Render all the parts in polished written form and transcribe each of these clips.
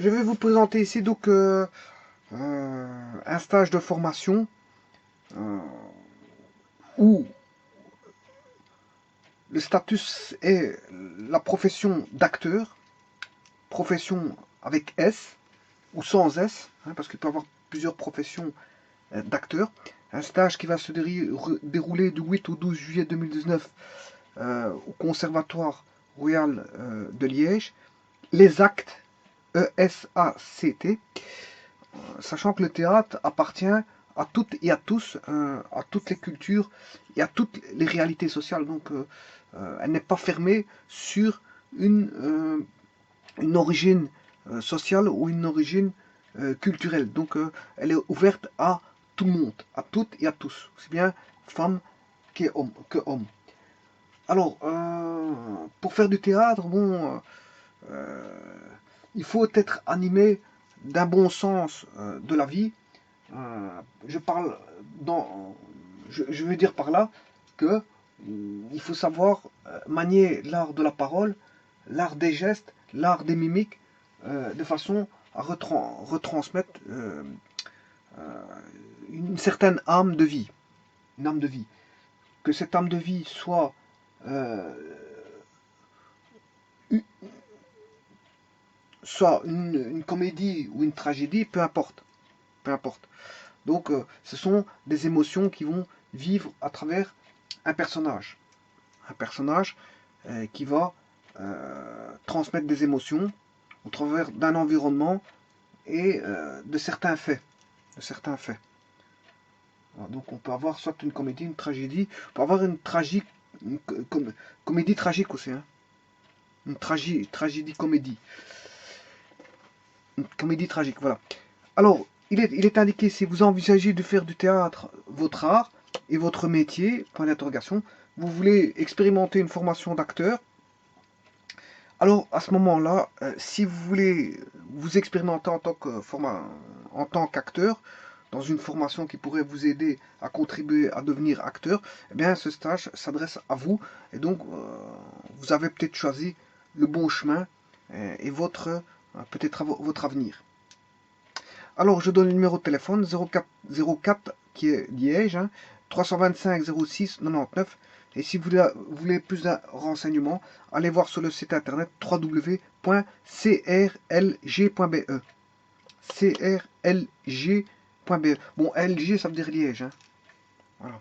je vais vous présenter ici donc un stage de formation euh, où le statut est la profession d'acteur, profession avec S ou sans S, hein, parce qu'il peut y avoir plusieurs professions d'acteurs. Un stage qui va se dérouler du 8 au 12 juillet 2019 au Conservatoire Royal de Liège. Les actes, ESACT, sachant que le théâtre appartient à toutes et à tous, à toutes les cultures et à toutes les réalités sociales. Donc, elle n'est pas fermée sur une origine sociale ou une origine culturelle. Donc, elle est ouverte à tout le monde, à toutes et à tous, aussi bien femmes que hommes. Alors, pour faire du théâtre, bon, il faut être animé d'un bon sens de la vie. Je parle dans, je veux dire par là que il faut savoir manier l'art de la parole, l'art des gestes, l'art des mimiques, de façon à retransmettre une certaine âme de vie, une âme de vie. Que cette âme de vie euh, soit une comédie ou une tragédie, peu importe, peu importe. Donc, ce sont des émotions qui vont vivre à travers un personnage. Un personnage qui va transmettre des émotions au travers d'un environnement et de certains faits. De certains faits. Voilà, donc, on peut avoir soit une comédie, une tragédie, on peut avoir une tragique, comédie tragique aussi. Hein. Une tragédie comédie. Une comédie tragique, voilà. Alors, il est indiqué, si vous envisagez de faire du théâtre votre art et votre métier, point d'interrogation, vous voulez expérimenter une formation d'acteur, alors à ce moment-là, si vous voulez vous expérimenter en tant qu'acteur, dans une formation qui pourrait vous aider à contribuer à devenir acteur, eh bien ce stage s'adresse à vous, et donc vous avez peut-être choisi le bon chemin et peut-être votre avenir. Alors, je donne le numéro de téléphone 04 qui est Liège, hein, 325 06 99. Et si vous voulez plus de renseignements, allez voir sur le site internet www.crlg.be. crlg.be. Bon, LG, ça veut dire Liège. Hein. Voilà.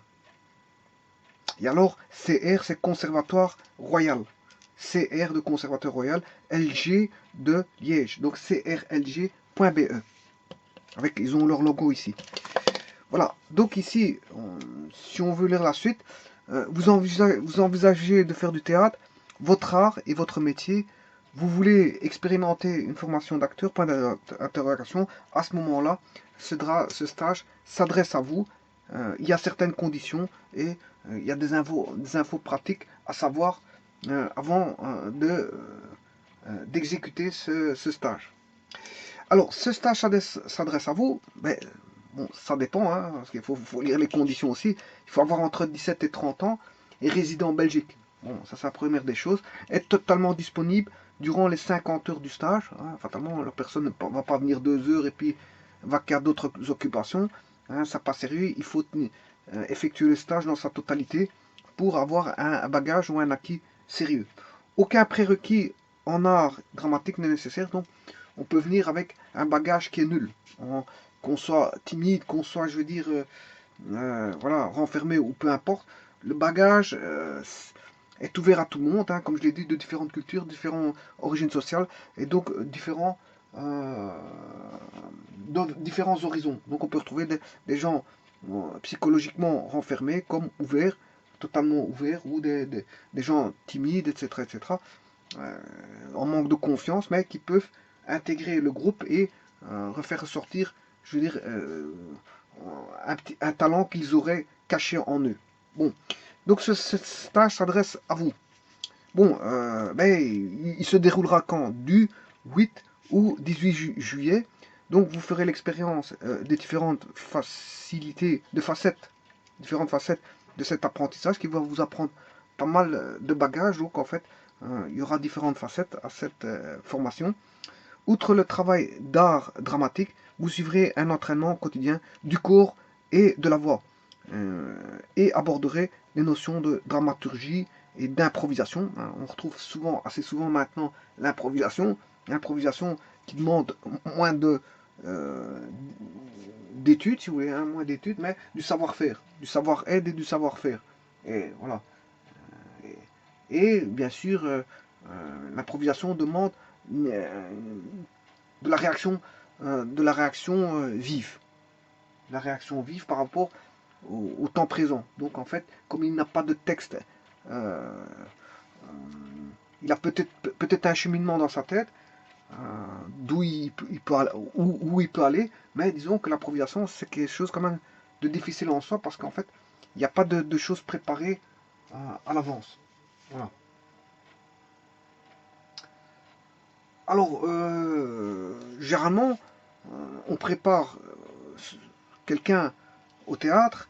Et alors, CR, c'est Conservatoire Royal. CR de Conservatoire Royal, LG de Liège. Donc, crlg.be. Ils ont leur logo ici. Voilà, donc ici, si on veut lire la suite, vous envisagez de faire du théâtre, votre art et votre métier, vous voulez expérimenter une formation d'acteur, point d'interrogation, à ce moment-là, ce stage s'adresse à vous. Il y a certaines conditions et il y a des infos pratiques à savoir avant d'exécuter ce stage. Alors, ce stage s'adresse à vous, mais bon, ça dépend, hein, parce qu'il faut lire les conditions aussi. Il faut avoir entre 17 et 30 ans et résider en Belgique. Bon, ça c'est la première des choses. Être totalement disponible durant les 50 heures du stage. Hein, fatalement, la personne ne va pas venir 2 heures et puis va faire d'autres occupations. Hein, ça pas sérieux. Il faut effectuer le stage dans sa totalité pour avoir un bagage ou un acquis sérieux. Aucun prérequis en art dramatique n'est nécessaire, donc on peut venir avec un bagage qui est nul. Qu'on soit timide, qu'on soit, je veux dire, voilà, renfermé ou peu importe, le bagage est ouvert à tout le monde, hein, comme je l'ai dit, de différentes cultures, différentes origines sociales, et donc euh, différents horizons. Donc on peut retrouver des gens psychologiquement renfermés comme ouverts, totalement ouverts, ou des gens timides, etc., etc., en manque de confiance, mais qui peuvent intégrer le groupe et refaire ressortir, je veux dire, un talent qu'ils auraient caché en eux. Bon, donc ce stage s'adresse à vous. Bon, il se déroulera quand? Du 8 ou 18 juillet. Donc vous ferez l'expérience des différentes facilités, différentes facettes de cet apprentissage qui va vous apprendre pas mal de bagages. Donc en fait, il y aura différentes facettes à cette formation. Outre le travail d'art dramatique, vous suivrez un entraînement quotidien du corps et de la voix et aborderez les notions de dramaturgie et d'improvisation. On retrouve assez souvent maintenant l'improvisation qui demande moins d'études, si vous voulez, moins d'études, mais du savoir-faire, du savoir-être et du savoir-faire. Et voilà. Et bien sûr, l'improvisation demande de la réaction vive. La réaction vive par rapport au temps présent. Donc en fait, comme il n'a pas de texte, euh, il a peut-être un cheminement dans sa tête, d'où où il peut aller, mais disons que l'improvisation, c'est quelque chose quand même de difficile en soi, parce qu'en fait, il n'y a pas de choses préparées à l'avance. Voilà. Alors, généralement, on prépare quelqu'un au théâtre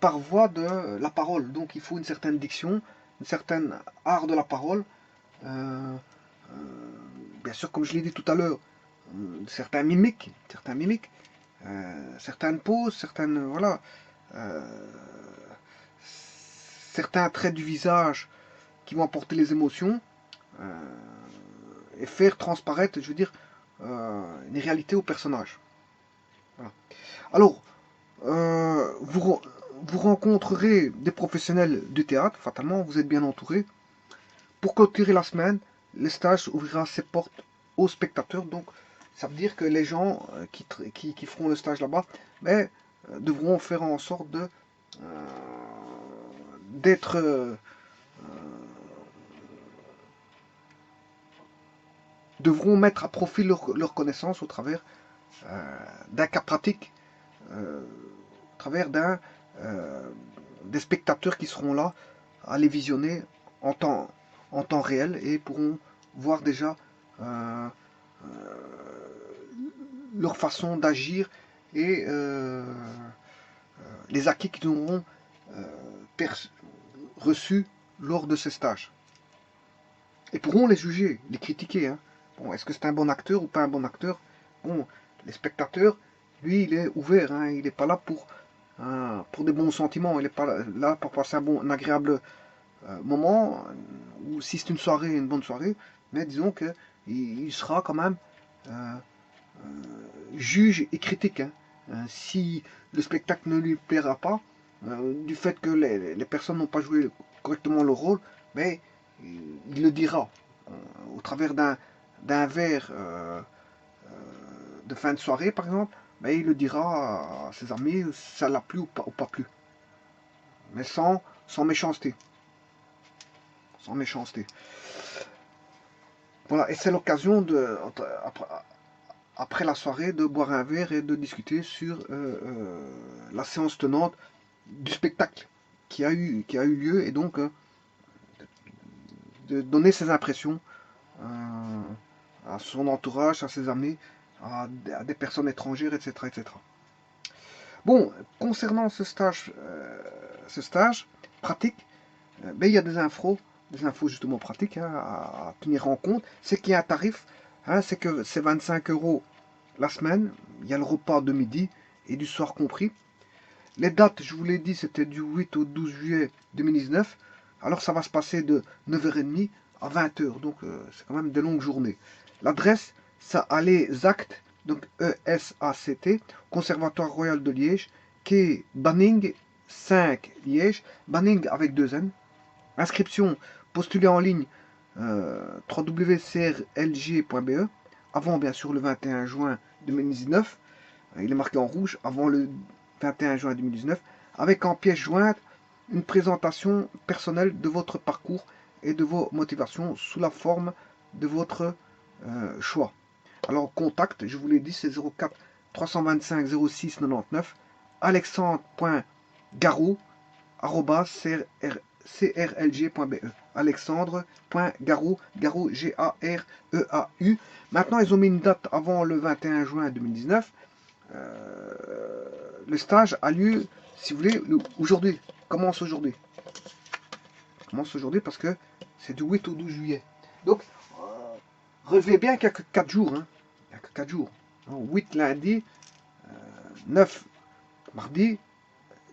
par voie de la parole. Donc il faut une certaine diction, une certaine art de la parole. Euh, euh, Bien sûr, comme je l'ai dit tout à l'heure, certaines poses, voilà, euh, certains traits du visage qui vont apporter les émotions et faire transparaître, je veux dire, une réalité au personnage. Voilà. Alors, vous rencontrerez des professionnels du théâtre, fatalement, vous êtes bien entouré. Pour clôturer la semaine, le stage ouvrira ses portes aux spectateurs. Donc, ça veut dire que les gens qui feront le stage là-bas devront faire en sorte d'être devront mettre à profit leur connaissance au travers d'un cas pratique, au travers des spectateurs qui seront là à les visionner en temps réel et pourront voir déjà leur façon d'agir et les acquis qu'ils auront reçus lors de ces stages. Et pourront les juger, les critiquer. Hein. Bon, est-ce que c'est un bon acteur ou pas un bon acteur? Bon, les spectateurs, lui, il est ouvert. Hein, il n'est pas là pour des bons sentiments. Il n'est pas là pour passer un agréable moment. Ou si c'est une soirée, une bonne soirée. Mais disons qu'il sera quand même juge et critique. Hein. Si le spectacle ne lui plaira pas, du fait que les personnes n'ont pas joué correctement le rôle, mais il le dira au travers d'un verre de fin de soirée, par exemple. Mais il le dira à ses amis, ça l'a plu ou pas plu. Mais sans méchanceté. Sans méchanceté. Voilà, et c'est l'occasion après la soirée de boire un verre et de discuter sur la séance tenante du spectacle qui a eu lieu et donc de donner ses impressions à son entourage, à ses amis, à des personnes étrangères, etc., etc. Bon, concernant ce stage pratique, il y a des infos justement pratiques à tenir en compte. C'est qu'il y a un tarif, c'est que c'est 25 € la semaine, il y a le repas de midi et du soir compris. Les dates, je vous l'ai dit, c'était du 8 au 12 juillet 2019. Alors ça va se passer de 9h30 à 20h, donc c'est quand même de longues journées. L'adresse, ça allait ZACT, donc ESACT, Conservatoire Royal de Liège, quai Banning 5 Liège, Banning avec 2 N. Inscription, postulée en ligne www.crlg.be, avant bien sûr le 21 juin 2019. Il est marqué en rouge, avant le 21 juin 2019, avec en pièce jointe une présentation personnelle de votre parcours et de vos motivations sous la forme de votre choix. Alors contact, je vous l'ai dit, c'est 04 325 06 99 alexandre.garou@crlg.be alexandre.garou, G-A-R-E-A-U. Maintenant, ils ont mis une date avant le 21 juin 2019. Le stage a lieu, si vous voulez, aujourd'hui. Commence aujourd'hui. Commence aujourd'hui parce que c'est du 8 au 12 juillet. Donc, Relevez bien qu'il n'y a que 4 jours. Hein. Il n'y a que 4 jours. 8 lundi, 9 mardi,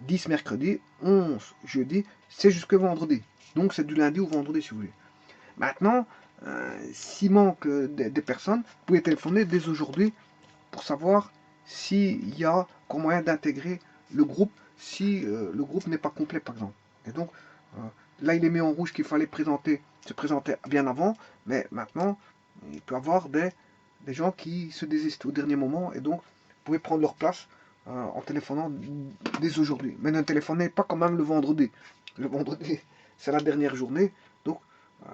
10 mercredi, 11 jeudi, c'est jusque vendredi. Donc c'est du lundi au vendredi si vous voulez. Maintenant, s'il manque des personnes, vous pouvez téléphoner dès aujourd'hui pour savoir s'il y a encore moyen d'intégrer le groupe si le groupe n'est pas complet par exemple. Et donc là il est mis en rouge qu'il fallait se présenter bien avant, mais maintenant il peut y avoir des gens qui se désistent au dernier moment et donc vous pouvez prendre leur place en téléphonant dès aujourd'hui. Mais ne téléphonez pas quand même le vendredi. Le vendredi c'est la dernière journée, donc euh,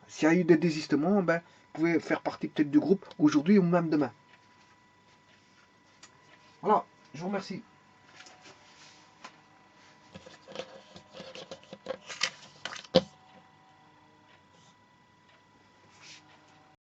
s'il y a eu des désistements, ben, vous pouvez faire partie peut-être du groupe aujourd'hui ou même demain. Voilà, je vous remercie.